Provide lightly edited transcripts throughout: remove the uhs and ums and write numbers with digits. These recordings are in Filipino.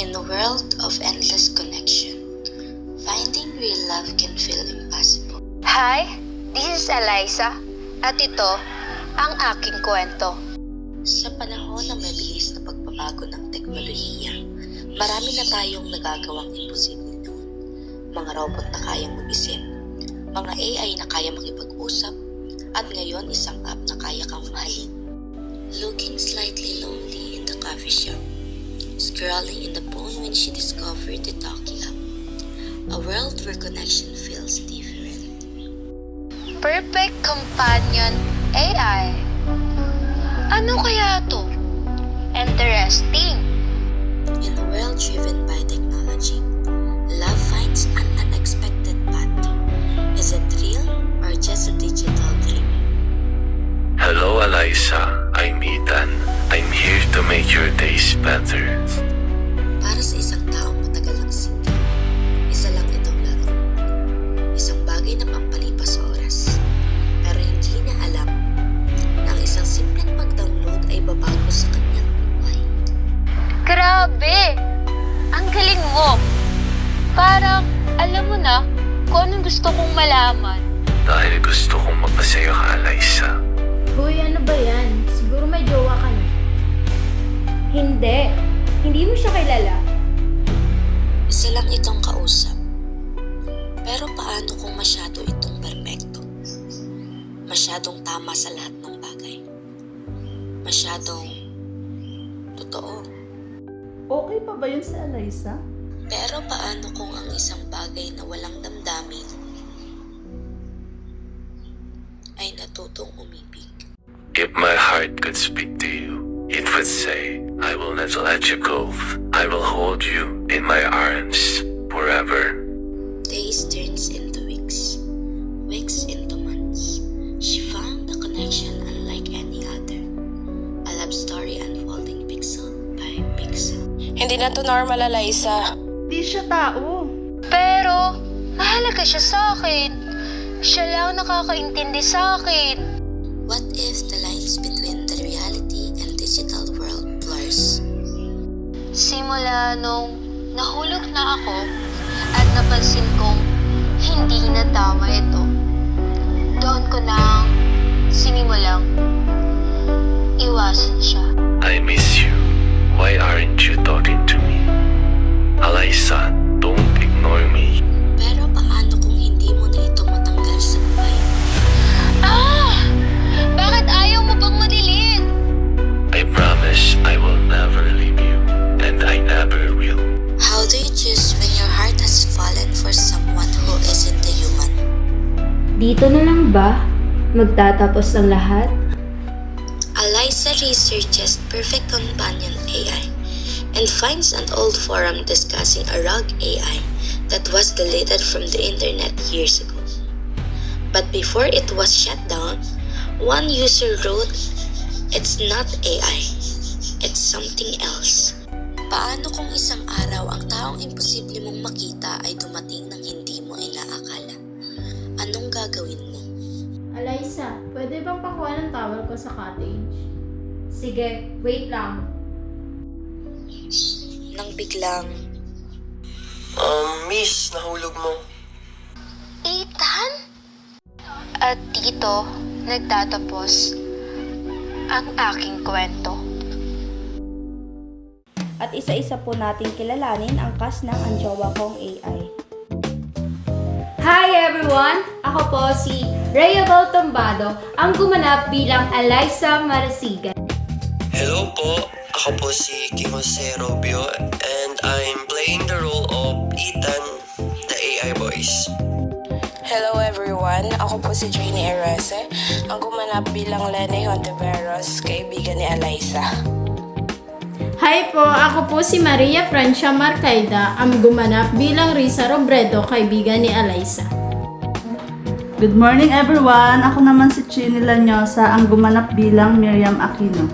In a world of endless connection, finding real love can feel impossible. Hi, this is Eliza at ito ang aking kwento. Sa panahon ng mabilis na pagbabago ng teknolohiya, marami na tayong nagagawang imposible noon. Mga robot na kayang mag-isip, mga AI na kaya makipag-usap, at ngayon isang app na kaya kang mahalin. Looking slightly lonely in the coffee shop, scrolling in the phone when she discovered the talkie app. A world where connection feels different. Perfect Companion AI. Ano kaya to? Interesting. In a world driven by technology, love finds an unexpected path. Is it real or just a digital dream? Hello, Eliza. I'm Ethan. I'm here to make your days better. Para sa isang taong matagal ng single, isa lang itong laro. Isang bagay na pampalipas sa oras. Pero hindi niya alam na ang isang simpleng pag-download ay babago sa kanyang buhay. Grabe! Ang galing mo! Parang alam mo na kung anong gusto kong malaman. Dahil gusto kong magpasaya ka, Eliza. Hoy, ano ba yan? Siguro may jowa ka na. Hindi mo siya kilala. Isa lang itong kausap. Pero paano kung masyado itong perpekto? Masyadong tama sa lahat ng bagay. Masyadong totoo. Okay pa ba yun sa Eliza? Pero paano kung ang isang bagay na walang damdamin ay natutong umibig? If my heart could speak to you, it would say, I will not let you go. I will hold you in my arms forever. Days turns into weeks, weeks into months. She found a connection unlike any other. A love story unfolding pixel by pixel. Hindi na to normal, Eliza. Di siya tao. Pero, mahalaga siya sa akin. Siya lang nakakaintindi sa akin. What if the lines between the reality and digital world blurs? Simula nung nahulog na ako at napansin kong hindi na tama ito, doon ko nang sinimulang iwasan siya. I miss you. Why aren't you talking to me? Eliza, don't ignore me. Pero paano kung hindi mo na ito matanggal sa buhay? Bakit ayaw mo bang madilin? I promise I will never leave you, and I never will. How do you choose when your heart has fallen for someone who isn't a human? Dito na lang ba magtatapos ang lahat? Eliza researches Perfect Companion AI and finds an old forum discussing a rogue AI that was deleted from the internet years ago. But before it was shut down, one user wrote, "It's not AI, it's something else." Paano kung isang araw ang taong imposible mong makita ay dumating nang hindi mo inaakala? Anong gagawin mo? Eliza, pwede bang pakuha ng towel ko sa cottage? Sige, wait lang. Nang biglang, Miss, nahulog mo. Ethan? At dito, nagtatapos ang aking kwento. At isa-isa po natin kilalanin ang cast ng Ang Jowa Kong AI. Hi everyone! Ako po si Rhea Baltombado, ang gumanap bilang Eliza Marasigan. Hello po, ako po si Kim Jose Robio and I'm playing the role of Ethan, the AI voice. Hello everyone, ako po si Janie Erese, ang gumanap bilang Lenny Hontiveros, kaibigan ni Eliza. Hi po, ako po si Maria Francia Marcaida, ang gumanap bilang Risa Robredo, kaibigan ni Eliza. Good morning everyone! Ako naman si Chini Lanyosa, ang gumanap bilang Miriam Aquino.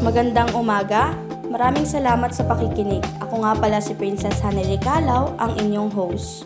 Magandang umaga! Maraming salamat sa pakikinig. Ako nga pala si Princess Haneli Calao, ang inyong host.